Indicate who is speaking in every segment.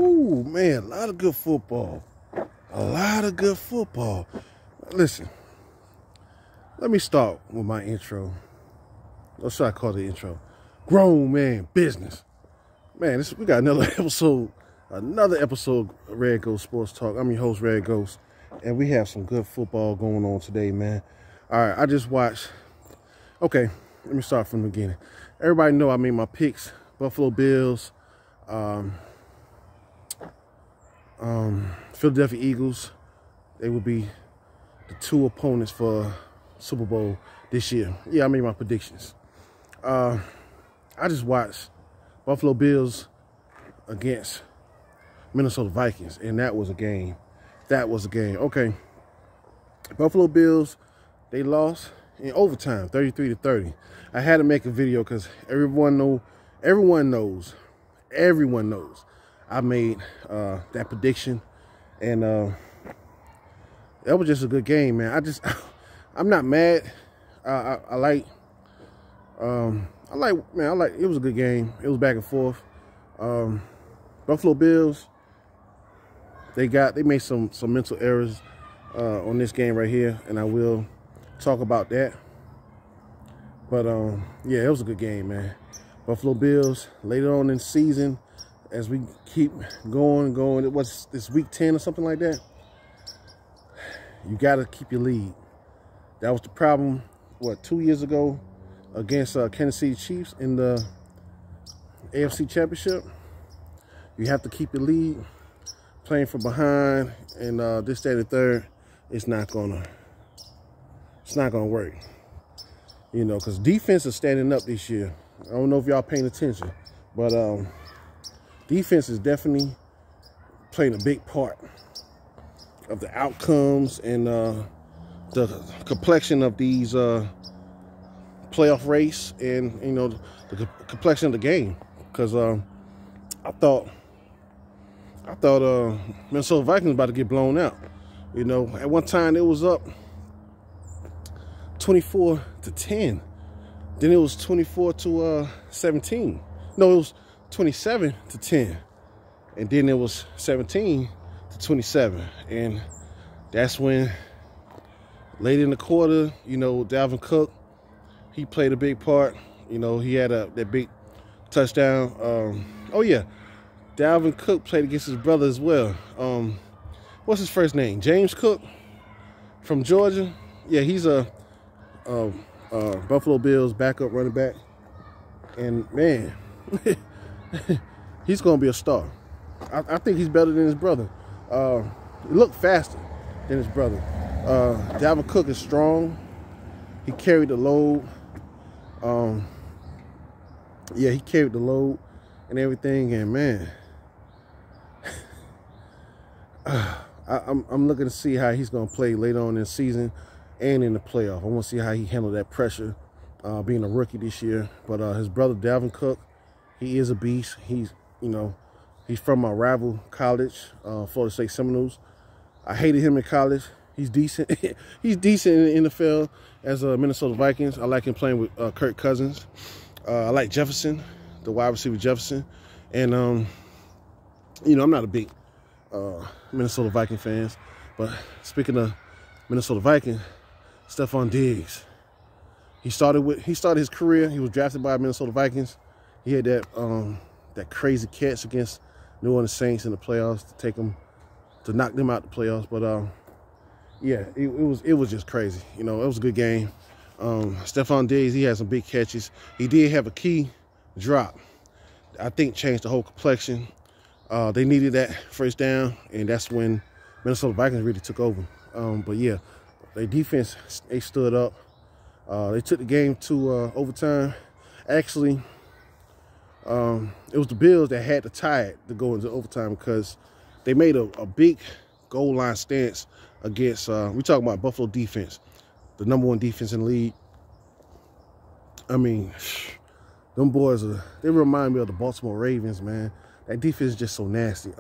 Speaker 1: Ooh, man, a lot of good football. A lot of good football. Listen, let me start with my intro. What should I call the intro? Grown man business. Man, we got another episode of Red Ghost Sports Talk. I'm your host, Red Ghost, and we have some good football going on today, man. All right, I just watched. Okay, let me start from the beginning. Everybody know I made my picks. Buffalo Bills, Philadelphia Eagles. They will be the two opponents for Super Bowl this year. Yeah, I made my predictions. I just watched Buffalo Bills against Minnesota Vikings, and that was a game. Okay. Buffalo Bills, they lost in overtime, 33-30. I had to make a video because everyone knows. I made that prediction, and that was just a good game, man. I'm not mad. I like it was a good game. It was back and forth. Buffalo Bills, they made some mental errors on this game right here, and I will talk about that. But yeah, it was a good game, man. Buffalo Bills later on in the season, as we keep going. It was this week 10 or something like that. You got to keep your lead. That was the problem, 2 years ago against Kansas City Chiefs in the AFC Championship. You have to keep your lead. Playing from behind and this, that, and the third, it's not gonna work. You know, because defense is standing up this year. I don't know if y'all paying attention, but defense is definitely playing a big part of the outcomes and the complexion of these playoff race, and you know, the complexion of the game. Because I thought Minnesota Vikings was about to get blown out. You know, at one time it was up 24-10. Then it was 24-17. No, it was 27-10. And then it was 17-27. And that's when, late in the quarter, you know, Dalvin Cook, he played a big part. You know, he had that big touchdown. Oh yeah, Dalvin Cook played against his brother as well. What's his first name? James Cook from Georgia. Yeah, he's a Buffalo Bills backup running back. And man, he's gonna be a star. I think he's better than his brother. He looked faster than his brother. Dalvin Cook is strong. He carried the load. Yeah, he carried the load and everything. And man, I'm looking to see how he's going to play later on in the season and in the playoff. I want to see how he handled that pressure, being a rookie this year. But his brother Dalvin Cook, he is a beast. He's from my rival college, Florida State Seminoles. I hated him in college. He's decent. He's decent in the NFL as a Minnesota Vikings. I like him playing with Kirk Cousins. I like Jefferson, the wide receiver Jefferson. And, you know, I'm not a big Minnesota Viking fans. But speaking of Minnesota Vikings, Stephon Diggs. He started his career. He was drafted by Minnesota Vikings. He had that crazy catch against New Orleans Saints in the playoffs to knock them out the playoffs. But yeah, it was just crazy. You know, it was a good game. Stephon Diggs, he had some big catches. He did have a key drop. I think changed the whole complexion. They needed that first down, and that's when Minnesota Vikings really took over. But yeah, their defense, they stood up. They took the game to overtime. Actually, it was the Bills that had to tie it to go into overtime because they made a big goal line stance against, we talking about Buffalo defense, the #1 defense in the league. I mean, them boys, they remind me of the Baltimore Ravens, man. That defense is just so nasty.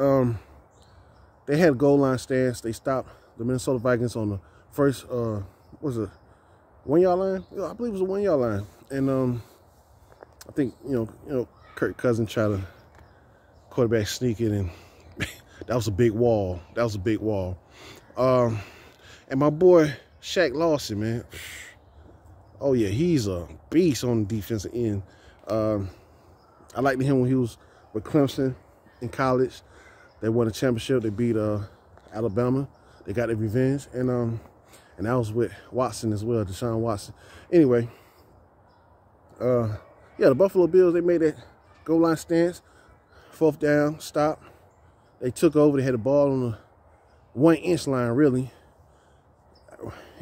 Speaker 1: They had a goal line stance. They stopped the Minnesota Vikings on the first, was it 1 yard line? Yeah, I believe it was a 1 yard line. And I think, you know, Kirk Cousins tried to quarterback sneak it, and That was a big wall. That was a big wall. And my boy Shaq Lawson, man. Oh yeah, he's a beast on the defensive end. I liked him when he was with Clemson in college. They won a championship. They beat Alabama. They got their revenge, and that was with Watson as well, Deshaun Watson. Anyway, yeah, the Buffalo Bills, they made that goal line stance, 4th down, stop. They took over. They had the ball on the 1-inch line, really.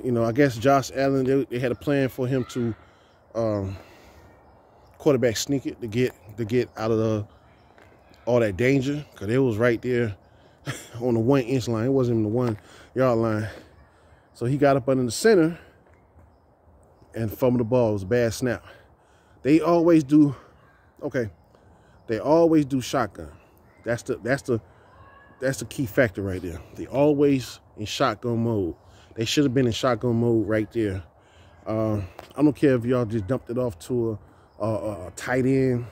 Speaker 1: You know, I guess Josh Allen, they had a plan for him to quarterback sneak it to get out of all that danger, because it was right there on the 1-inch line. It wasn't even the 1-yard line. So he got up under the center and fumbled the ball. It was a bad snap. They always do, okay, they always do shotgun. That's the key factor right there. They always in shotgun mode. They should have been in shotgun mode right there. I don't care if y'all just dumped it off to a tight end,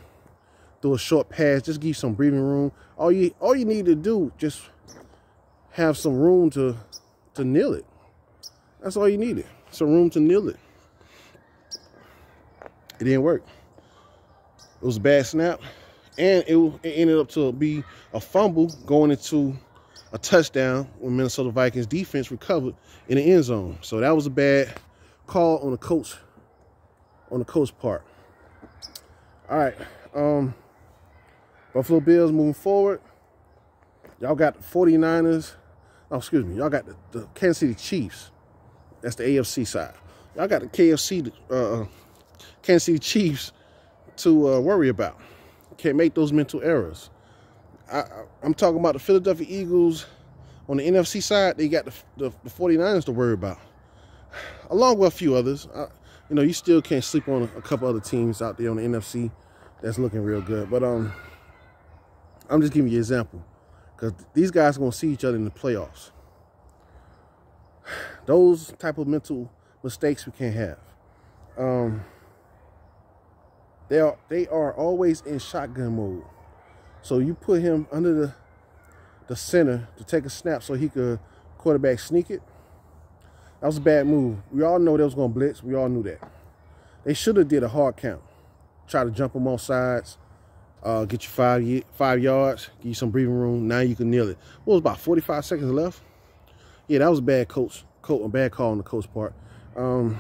Speaker 1: through a short pass, just give you some breathing room. All you need to do, just have some room to kneel it. That's all you needed. Some room to kneel it. It didn't work. It was a bad snap, and it ended up to be a fumble going into a touchdown when Minnesota Vikings defense recovered in the end zone. So that was a bad call on the coach part. All right. Buffalo Bills moving forward. Y'all got the 49ers. Oh, excuse me. Y'all got the Kansas City Chiefs. That's the AFC side. Y'all got the Kansas City Chiefs to worry about. Can't make those mental errors. I'm talking about the Philadelphia Eagles on the NFC side. They got the 49ers to worry about, along with a few others. You know, you still can't sleep on a couple other teams out there on the NFC that's looking real good. But I'm just giving you an example, because these guys are going to see each other in the playoffs. Those type of mental mistakes we can't have. They are always in shotgun mode. So you put him under the center to take a snap so he could quarterback sneak it. That was a bad move. We all know they was going to blitz. We all knew that. They should have did a hard count. Try to jump them off sides. Get you 5 yards. Give you some breathing room. Now you can kneel it. What was about 45 seconds left? Yeah, that was a bad bad call on the coach part. And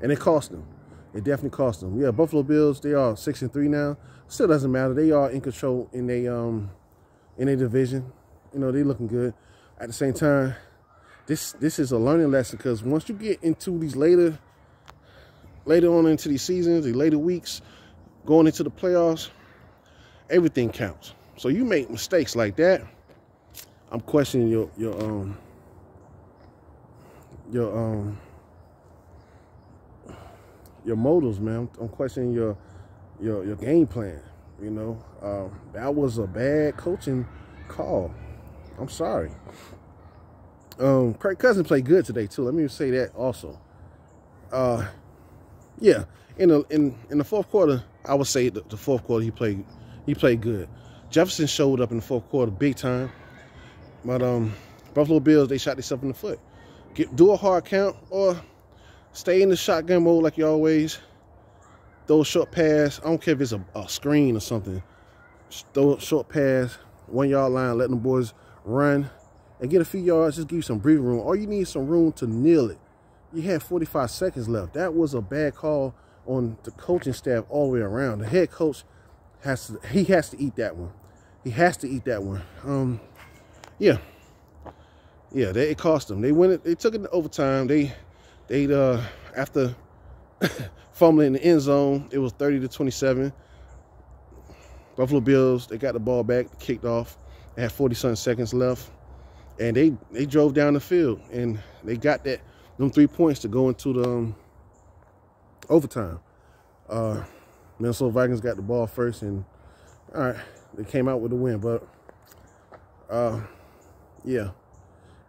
Speaker 1: it cost them. It definitely cost them. Yeah, Buffalo Bills, they are 6-3 now. Still doesn't matter. They are in control in their division. You know, they looking good. At the same time, this is a learning lesson, because once you get into these later on into these seasons, the later weeks, going into the playoffs, everything counts. So you make mistakes like that, I'm questioning your motives, man. I'm questioning your game plan. You know, that was a bad coaching call. I'm sorry. Kirk Cousins played good today too. Let me say that also. Yeah, in the fourth quarter, I would say the fourth quarter he played good. Jefferson showed up in the fourth quarter big time. But Buffalo Bills, they shot themselves in the foot. Do a hard count or stay in the shotgun mode like you always. Throw a short pass. I don't care if it's a screen or something. Just throw a short pass, 1 yard line, let them boys run and get a few yards. Just give you some breathing room. Or you need some room to kneel it. You had 45 seconds left. That was a bad call on the coaching staff all the way around. The head coach has to eat that one. He has to eat that one. Yeah, it cost them. They win it. They took it to overtime. They after fumbling in the end zone, it was 30-27. Buffalo Bills, they got the ball back, kicked off. They had 40-something seconds left, and they drove down the field, and they got them 3 points to go into the overtime. Minnesota Vikings got the ball first, and all right, they came out with the win. But yeah,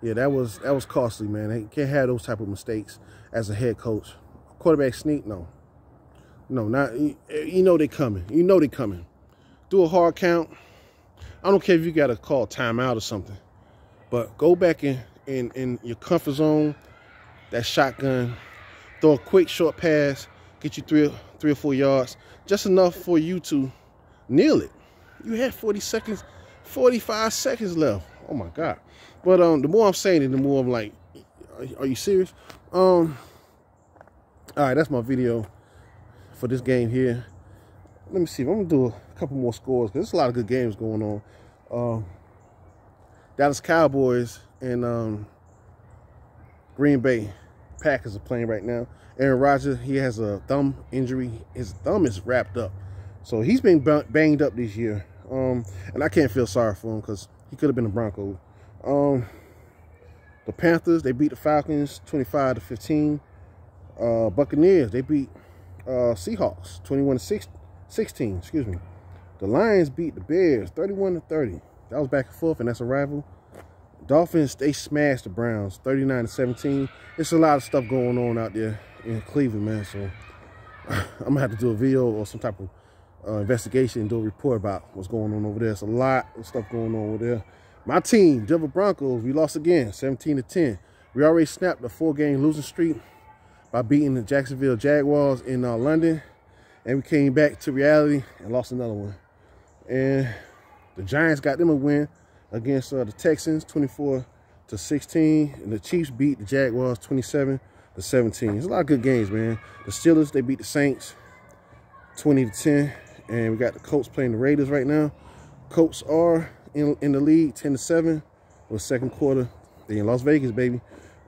Speaker 1: that was costly, man. They can't have those type of mistakes as a head coach. Quarterback sneak, no, not. You know they coming. You know they coming. Do a hard count. I don't care if you got to call timeout or something, but go back in your comfort zone, that shotgun, throw a quick short pass, get you three or 4 yards, just enough for you to kneel it. You had 40 seconds, 45 seconds left. Oh my God. But the more I'm saying it, the more I'm like, are you serious? All right, that's my video for this game here. Let me see if I'm gonna do a couple more scores, because there's a lot of good games going on. Dallas Cowboys and Green Bay Packers are playing right now. Aaron Rodgers, he has a thumb injury. His thumb is wrapped up, so he's been banged up this year. And I can't feel sorry for him, because he could have been a Bronco. The Panthers, they beat the Falcons 25-15. Buccaneers, they beat Seahawks 21-16. Excuse me. The Lions beat the Bears 31-30. That was back and forth, and that's a rival. Dolphins, they smashed the Browns 39-17. There's a lot of stuff going on out there in Cleveland, man. So I'm gonna have to do a video or some type of investigation and do a report about what's going on over there. There's a lot of stuff going on over there. My team, Denver Broncos, we lost again, 17-10. We already snapped a 4-game losing streak by beating the Jacksonville Jaguars in London, and we came back to reality and lost another one. And the Giants got them a win against the Texans, 24-16, and the Chiefs beat the Jaguars 27-17. There's a lot of good games, man. The Steelers, they beat the Saints 20-10, and we got the Colts playing the Raiders right now. Colts are in the lead 10-7 with second quarter. They in Las Vegas, baby.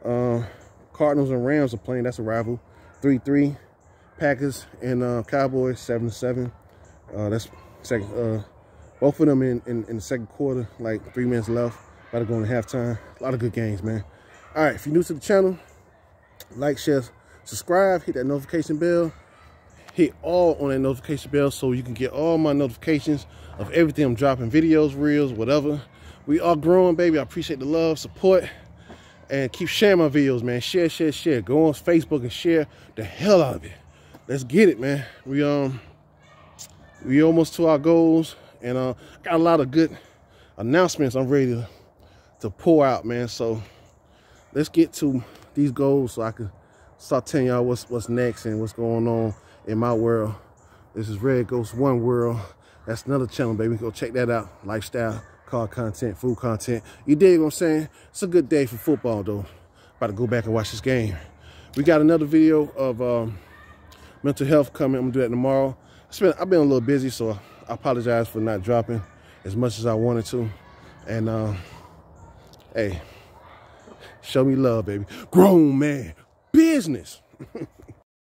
Speaker 1: Cardinals and Rams are playing. That's a rival. 3-3. Packers and Cowboys 7-7. That's second. Both of them in the second quarter, like 3 minutes left. About to go into halftime. A lot of good games, man. All right, if you're new to the channel, like, share, subscribe, hit that notification bell. Hit all on that notification bell so you can get all my notifications of everything I'm dropping, videos, reels, whatever. We are growing, baby. I appreciate the love, support, and keep sharing my videos, man. Share, share, share. Go on Facebook and share the hell out of it. Let's get it, man. We almost to our goals, and got a lot of good announcements I'm ready to pour out, man. So let's get to these goals so I can start telling y'all what's next and what's going on in my world. This is Red Ghost One World. That's another channel, baby. Go check that out. Lifestyle, car content, food content. You dig what I'm saying? It's a good day for football, though. About to go back and watch this game. We got another video of mental health coming. I'm gonna do that tomorrow. I've been a little busy, so I apologize for not dropping as much as I wanted to. And hey, show me love, baby. Grown man business.